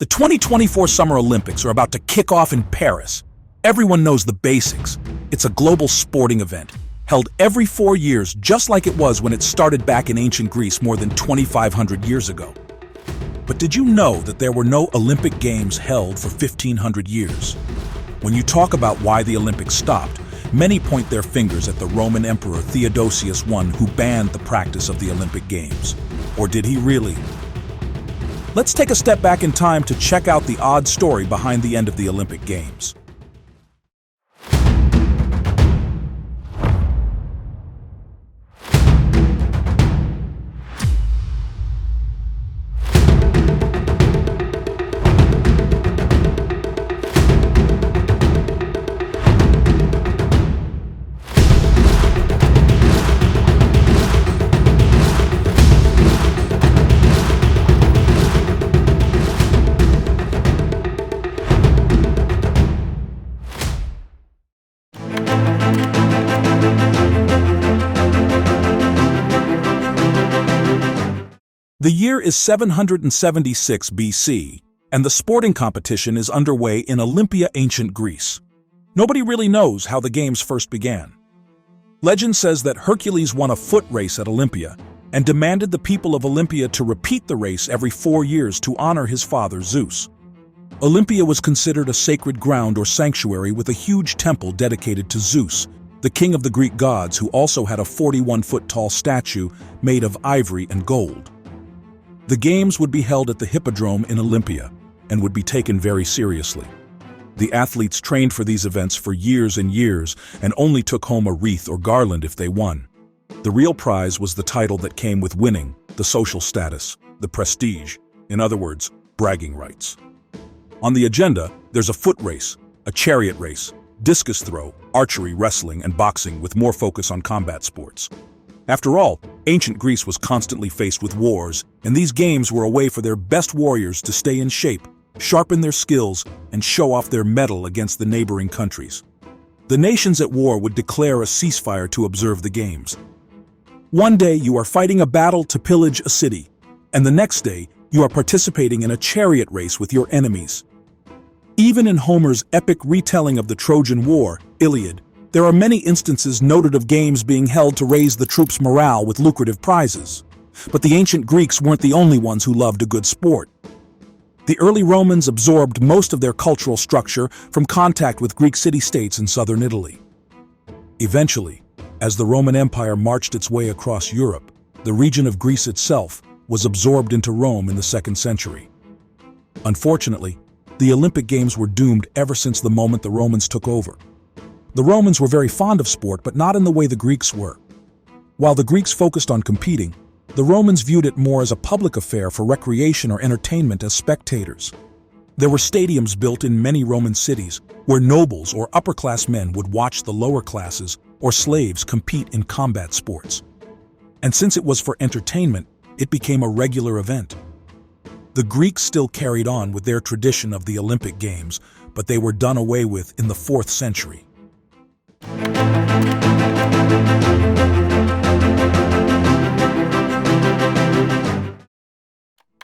The 2024 Summer Olympics are about to kick off in Paris. Everyone knows the basics. It's a global sporting event, held every 4 years just like it was when it started back in ancient Greece more than 2,500 years ago. But did you know that there were no Olympic Games held for 1,500 years? When you talk about why the Olympics stopped, many point their fingers at the Roman Emperor Theodosius I, who banned the practice of the Olympic Games. Or did he really? Let's take a step back in time to check out the odd story behind the end of the Olympic Games. The year is 776 BC, and the sporting competition is underway in Olympia, ancient Greece. Nobody really knows how the games first began. Legend says that Hercules won a foot race at Olympia and demanded the people of Olympia to repeat the race every 4 years to honor his father Zeus. Olympia was considered a sacred ground or sanctuary with a huge temple dedicated to Zeus, the king of the Greek gods, who also had a 41-foot-tall statue made of ivory and gold. The games would be held at the Hippodrome in Olympia and would be taken very seriously. The athletes trained for these events for years and years and only took home a wreath or garland if they won. The real prize was the title that came with winning, the social status, the prestige, in other words, bragging rights. On the agenda, there's a foot race, a chariot race, discus throw, archery, wrestling, and boxing, with more focus on combat sports. After all, ancient Greece was constantly faced with wars, and these games were a way for their best warriors to stay in shape, sharpen their skills, and show off their mettle against the neighboring countries. The nations at war would declare a ceasefire to observe the games. One day you are fighting a battle to pillage a city, and the next day you are participating in a chariot race with your enemies. Even in Homer's epic retelling of the Trojan War, Iliad, there are many instances noted of games being held to raise the troops' morale with lucrative prizes. But the ancient Greeks weren't the only ones who loved a good sport. The early Romans absorbed most of their cultural structure from contact with Greek city-states in southern Italy. Eventually, as the Roman Empire marched its way across Europe, the region of Greece itself was absorbed into Rome in the 2nd century. Unfortunately, the Olympic Games were doomed ever since the moment the Romans took over. The Romans were very fond of sport, but not in the way the Greeks were. While the Greeks focused on competing, the Romans viewed it more as a public affair for recreation or entertainment as spectators. There were stadiums built in many Roman cities where nobles or upper-class men would watch the lower classes or slaves compete in combat sports. And since it was for entertainment, it became a regular event. The Greeks still carried on with their tradition of the Olympic Games, but they were done away with in the 4th century.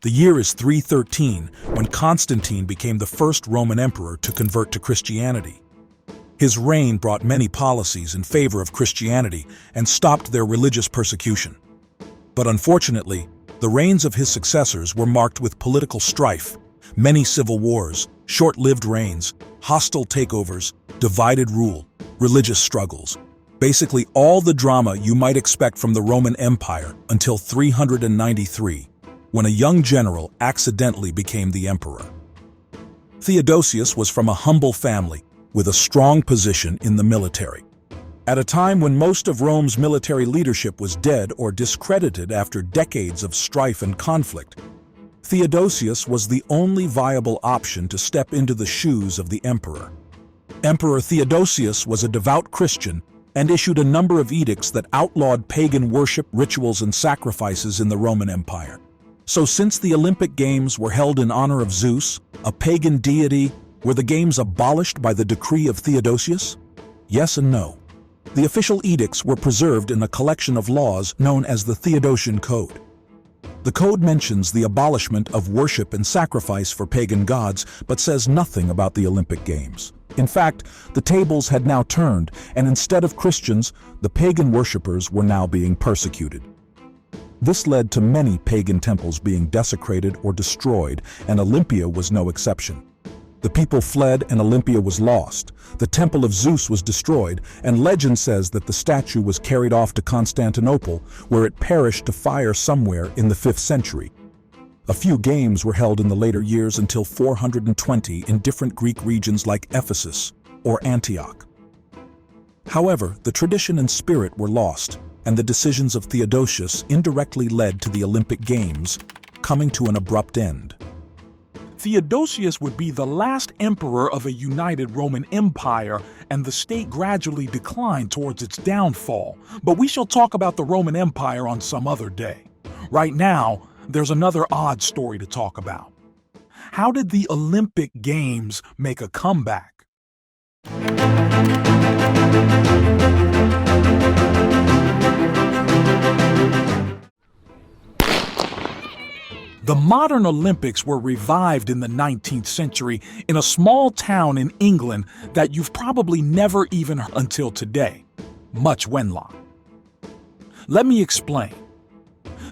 The year is 313, when Constantine became the first Roman emperor to convert to Christianity. His reign brought many policies in favor of Christianity and stopped their religious persecution. But unfortunately, the reigns of his successors were marked with political strife, many civil wars, short-lived reigns, hostile takeovers, divided rule, religious struggles. Basically all the drama you might expect from the Roman Empire until 393, when a young general accidentally became the emperor. Theodosius was from a humble family with a strong position in the military. At a time when most of Rome's military leadership was dead or discredited after decades of strife and conflict, Theodosius was the only viable option to step into the shoes of the emperor. Emperor Theodosius was a devout Christian and issued a number of edicts that outlawed pagan worship, rituals, and sacrifices in the Roman Empire. So since the Olympic Games were held in honor of Zeus, a pagan deity, were the games abolished by the decree of Theodosius? Yes and no. The official edicts were preserved in a collection of laws known as the Theodosian Code. The code mentions the abolishment of worship and sacrifice for pagan gods, but says nothing about the Olympic Games. In fact, the tables had now turned, and instead of Christians, the pagan worshippers were now being persecuted. This led to many pagan temples being desecrated or destroyed, and Olympia was no exception. The people fled and Olympia was lost. The temple of Zeus was destroyed, and legend says that the statue was carried off to Constantinople, where it perished to fire somewhere in the 5th century. A few games were held in the later years until 420 in different Greek regions like Ephesus or Antioch. However, the tradition and spirit were lost, and the decisions of Theodosius indirectly led to the Olympic Games coming to an abrupt end. Theodosius would be the last emperor of a united Roman Empire, and the state gradually declined towards its downfall. But we shall talk about the Roman Empire on some other day. Right now, there's another odd story to talk about. How did the Olympic Games make a comeback? The modern Olympics were revived in the 19th century in a small town in England that you've probably never even heard until today, Much Wenlock. Let me explain.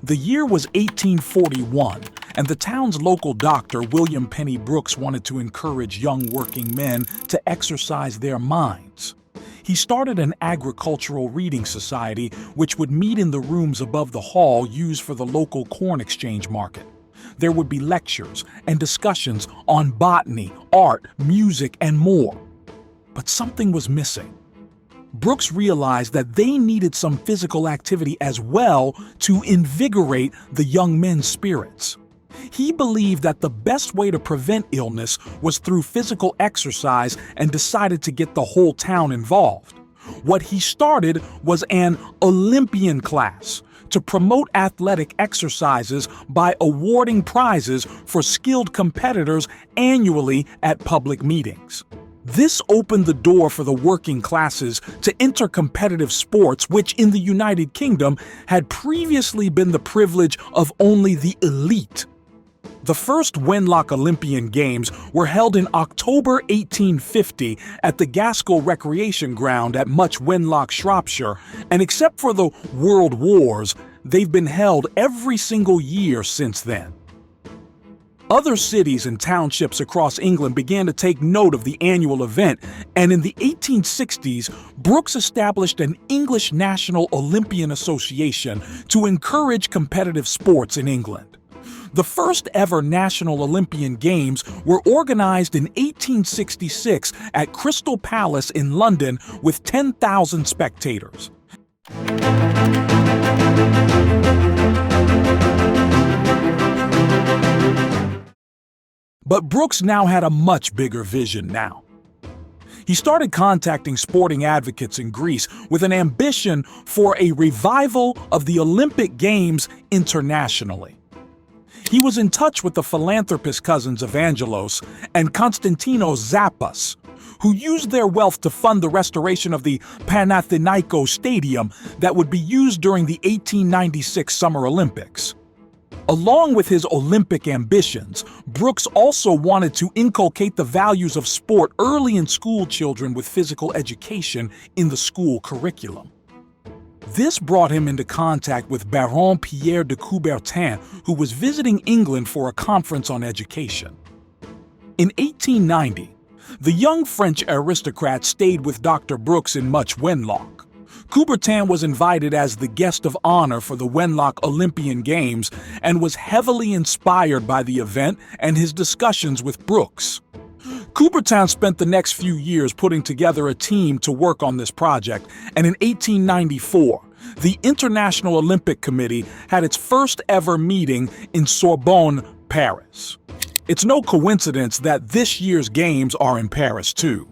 The year was 1841, and the town's local doctor, William Penny Brooks, wanted to encourage young working men to exercise their minds. He started an agricultural reading society which would meet in the rooms above the hall used for the local corn exchange market. There would be lectures and discussions on botany, art, music, and more. But something was missing. Brooks realized that they needed some physical activity as well to invigorate the young men's spirits. He believed that the best way to prevent illness was through physical exercise and decided to get the whole town involved. What he started was an Olympian class to promote athletic exercises by awarding prizes for skilled competitors annually at public meetings. This opened the door for the working classes to enter competitive sports, which in the United Kingdom had previously been the privilege of only the elite. The first Wenlock Olympian Games were held in October 1850 at the Gaskell Recreation Ground at Much Wenlock, Shropshire, and except for the World Wars, they've been held every single year since then. Other cities and townships across England began to take note of the annual event, and in the 1860s, Brooks established an English National Olympian Association to encourage competitive sports in England. The first ever National Olympian Games were organized in 1866 at Crystal Palace in London with 10,000 spectators. But Brooks now had a much bigger vision now. He started contacting sporting advocates in Greece with an ambition for a revival of the Olympic Games internationally. He was in touch with the philanthropist cousins Evangelos and Konstantinos Zappas, who used their wealth to fund the restoration of the Panathinaikos Stadium that would be used during the 1896 Summer Olympics. Along with his Olympic ambitions, Brooks also wanted to inculcate the values of sport early in school children with physical education in the school curriculum. This brought him into contact with Baron Pierre de Coubertin, who was visiting England for a conference on education. In 1890, the young French aristocrat stayed with Dr. Brooks in Much Wenlock. Coubertin was invited as the guest of honor for the Wenlock Olympian Games and was heavily inspired by the event and his discussions with Brooks. Coubertin spent the next few years putting together a team to work on this project, and in 1894, the International Olympic Committee had its first ever meeting in Sorbonne, Paris. It's no coincidence that this year's games are in Paris too.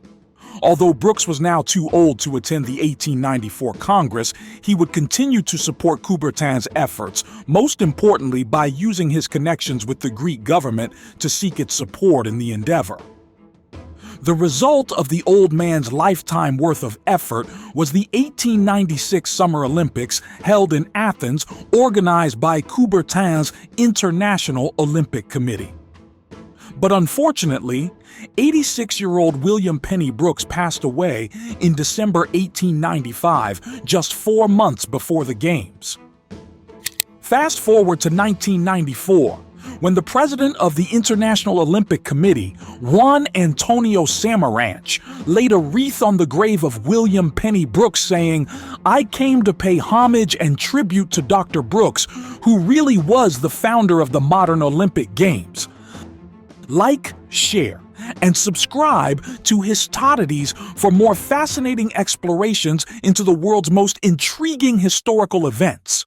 Although Brooks was now too old to attend the 1894 Congress, he would continue to support Coubertin's efforts, most importantly by using his connections with the Greek government to seek its support in the endeavor. The result of the old man's lifetime worth of effort was the 1896 Summer Olympics held in Athens, organized by Coubertin's International Olympic Committee. But unfortunately, 86-year-old William Penny Brooks passed away in December 1895, just 4 months before the Games. Fast forward to 1994, when the president of the International Olympic Committee, Juan Antonio Samaranch, laid a wreath on the grave of William Penny Brooks saying, "I came to pay homage and tribute to Dr. Brooks, who really was the founder of the modern Olympic Games." Like, share, and subscribe to Histodities for more fascinating explorations into the world's most intriguing historical events.